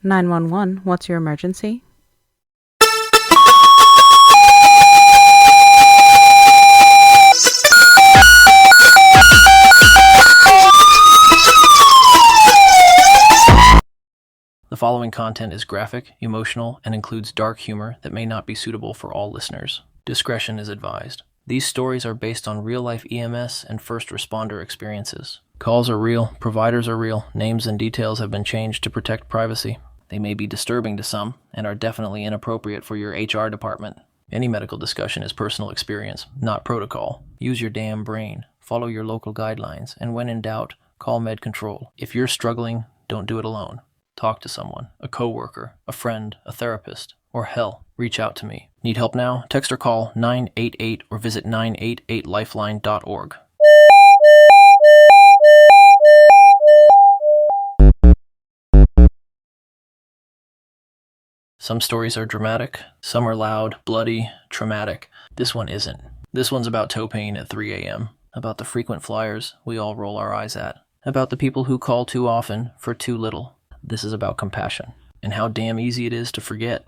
911, what's your emergency? The following content is graphic, emotional, and includes dark humor that may not be suitable for all listeners. Discretion is advised. These stories are based on real-life EMS and first responder experiences. Calls are real, providers are real, names and details have been changed to protect privacy. They may be disturbing to some and are definitely inappropriate for your HR department. Any medical discussion is personal experience, not protocol. Use your damn brain. Follow your local guidelines, and when in doubt, call Med Control. If you're struggling, don't do it alone. Talk to someone, a coworker, a friend, a therapist, or hell, reach out to me. Need help now? Text or call 988 or visit 988lifeline.org. Some stories are dramatic, some are loud, bloody, traumatic. This one isn't. This one's about toe pain at 3 a.m., about the frequent flyers we all roll our eyes at, about the people who call too often for too little. This is about compassion, and how damn easy it is to forget.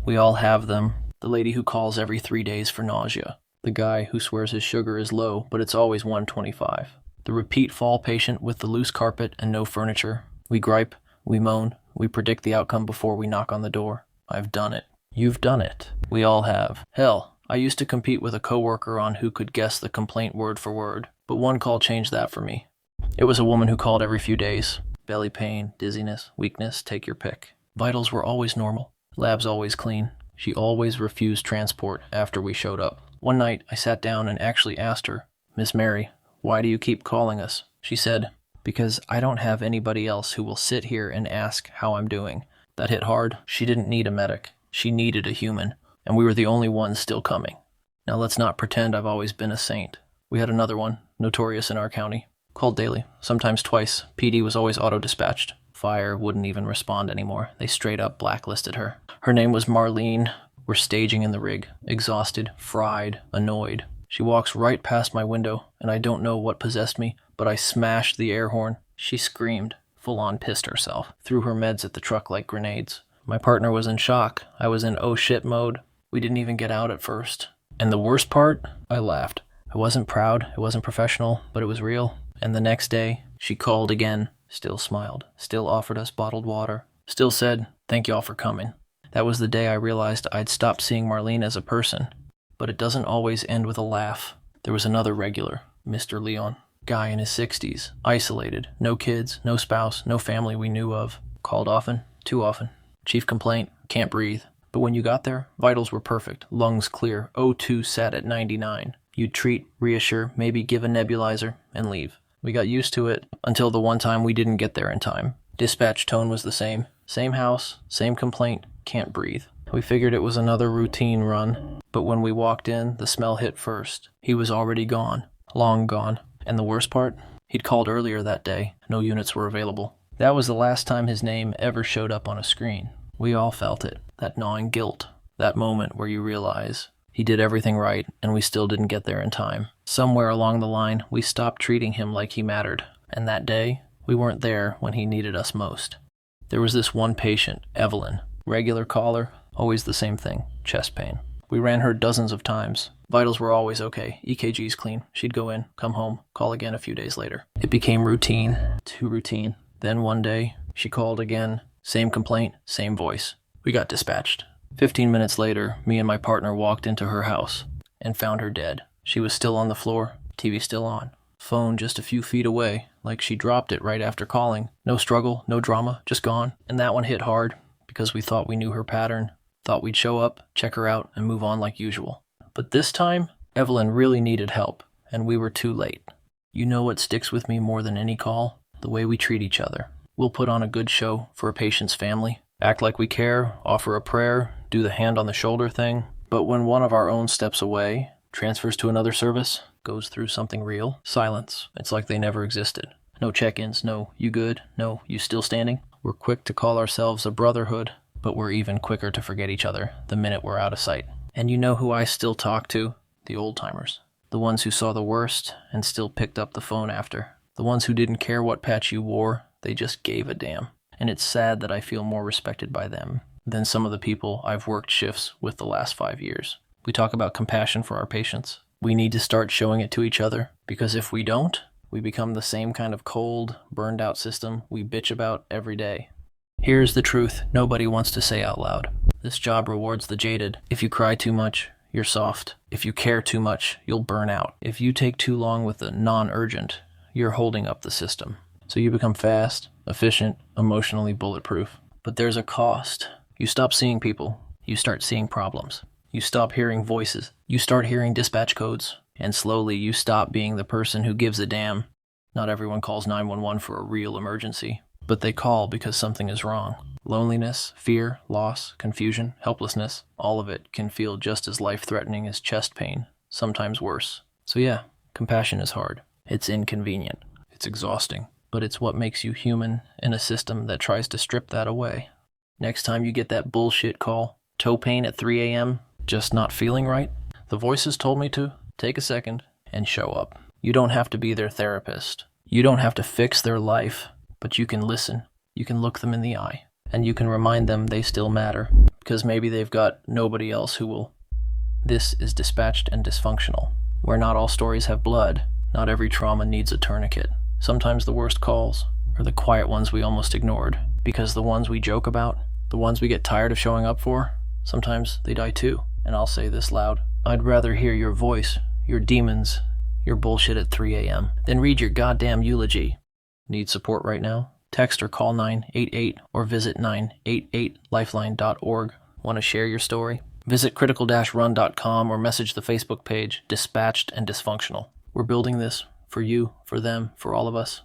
We all have them. The lady who calls every 3 days for nausea. The guy who swears his sugar is low, but it's always 125. The repeat fall patient with the loose carpet and no furniture. We gripe, we moan, we predict the outcome before we knock on the door. I've done it. You've done it. We all have. Hell, I used to compete with a coworker on who could guess the complaint word for word, but one call changed that for me. It was a woman who called every few days. Belly pain, dizziness, weakness, take your pick. Vitals were always normal. Labs always clean. She always refused transport after we showed up. One night, I sat down and actually asked her, "Miss Mary, why do you keep calling us?" She said, "Because I don't have anybody else who will sit here and ask how I'm doing." That hit hard. She didn't need a medic. She needed a human, and we were the only ones still coming. Now let's not pretend I've always been a saint. We had another one, notorious in our county. Called daily, sometimes twice. PD was always auto-dispatched. Fire wouldn't even respond anymore. They straight up blacklisted her. Her name was Marlene. We're staging in the rig. Exhausted, fried, annoyed. She walks right past my window, and I don't know what possessed me, but I smashed the air horn. She screamed. Full-on pissed herself, threw her meds at the truck like grenades. My partner was in shock. I was in oh shit mode. We didn't even get out at first. And the worst part? I laughed. I wasn't proud, it wasn't professional, but it was real. And the next day, she called again, still smiled, still offered us bottled water, still said, "Thank y'all for coming." That was the day I realized I'd stopped seeing Marlene as a person. But it doesn't always end with a laugh. There was another regular, Mr. Leon. Guy in his 60s, isolated, no kids, no spouse, no family we knew of. Called often, too often. Chief complaint, can't breathe. But when you got there, vitals were perfect, lungs clear, O2 set at 99. You'd treat, reassure, maybe give a nebulizer, and leave. We got used to it until the one time we didn't get there in time. Dispatch tone was the same. Same house, same complaint, can't breathe. We figured it was another routine run, but when we walked in, the smell hit first. He was already gone, long gone. And the worst part? He'd called earlier that day. No units were available. That was the last time his name ever showed up on a screen. We all felt it. That gnawing guilt. That moment where you realize he did everything right and we still didn't get there in time. Somewhere along the line, we stopped treating him like he mattered. And that day, we weren't there when he needed us most. There was this one patient, Evelyn. Regular caller, always the same thing, chest pain. We ran her dozens of times. Vitals were always okay. EKG's clean. She'd go in, come home, call again a few days later. It became routine. Too routine. Then one day, she called again. Same complaint, same voice. We got dispatched. 15 minutes later, me and my partner walked into her house and found her dead. She was still on the floor, TV still on. Phone just a few feet away, like she dropped it right after calling. No struggle, no drama, just gone. And that one hit hard because we thought we knew her pattern. Thought we'd show up, check her out, and move on like usual. But this time, Evelyn really needed help, and we were too late. You know what sticks with me more than any call? The way we treat each other. We'll put on a good show for a patient's family, act like we care, offer a prayer, do the hand on the shoulder thing. But when one of our own steps away, transfers to another service, goes through something real, silence. It's like they never existed. No check-ins, no, you good, no, you still standing. We're quick to call ourselves a brotherhood, but we're even quicker to forget each other the minute we're out of sight. And you know who I still talk to? The old-timers. The ones who saw the worst and still picked up the phone after. The ones who didn't care what patch you wore, they just gave a damn. and it's sad that I feel more respected by them than some of the people I've worked shifts with the last 5 years. We talk about compassion for our patients. We need to start showing it to each other, because if we don't, we become the same kind of cold, burned out system we bitch about every day. Here's the truth nobody wants to say out loud. This job rewards the jaded. If you cry too much, you're soft. If you care too much, you'll burn out. If you take too long with the non-urgent, you're holding up the system. So you become fast, efficient, emotionally bulletproof. But there's a cost. You stop seeing people. You start seeing problems. You stop hearing voices. You start hearing dispatch codes. And slowly you stop being the person who gives a damn. Not everyone calls 911 for a real emergency, but they call because something is wrong. Loneliness, fear, loss, confusion, helplessness, all of it can feel just as life-threatening as chest pain, sometimes worse. So yeah, compassion is hard. It's inconvenient. It's exhausting. But it's what makes you human in a system that tries to strip that away. Next time you get that bullshit call, toe pain at 3 a.m., just not feeling right, the voices told me to, take a second and show up. You don't have to be their therapist. You don't have to fix their life, but you can listen. You can look them in the eye, and you can remind them they still matter, because maybe they've got nobody else who will. This is Dispatched and Dysfunctional, where not all stories have blood. Not every trauma needs a tourniquet. Sometimes the worst calls are the quiet ones we almost ignored, because the ones we joke about, the ones we get tired of showing up for, sometimes they die too. And I'll say this loud: I'd rather hear your voice, your demons, your bullshit at 3 a.m. than read your goddamn eulogy. Need support right now? Text or call 988 or visit 988lifeline.org. Want to share your story? Visit critical-run.com or message the Facebook page Dispatched and Dysfunctional. We're building this for you, for them, for all of us.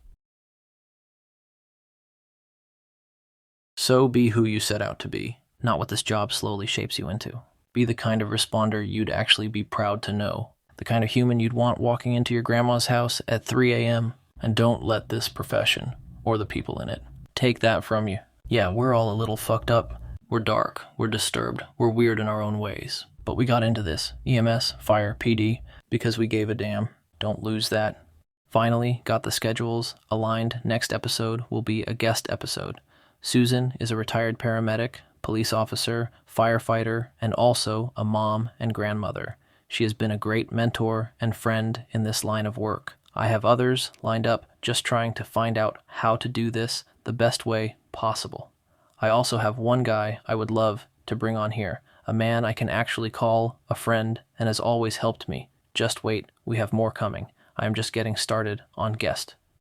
So be who you set out to be, not what this job slowly shapes you into. Be the kind of responder you'd actually be proud to know. The kind of human you'd want walking into your grandma's house at 3 a.m. And don't let this profession, or the people in it, take that from you. Yeah, we're all a little fucked up. We're dark. We're disturbed. We're weird in our own ways. But we got into this, EMS, fire, PD, because we gave a damn. Don't lose that. Finally, got the schedules aligned. Next episode will be a guest episode. Susan is a retired paramedic, police officer, firefighter, and also a mom and grandmother. She has been a great mentor and friend in this line of work. I have others lined up just trying to find out how to do this the best way possible. I also have one guy I would love to bring on here, a man I can actually call a friend and has always helped me. Just wait, we have more coming. I am just getting started on guest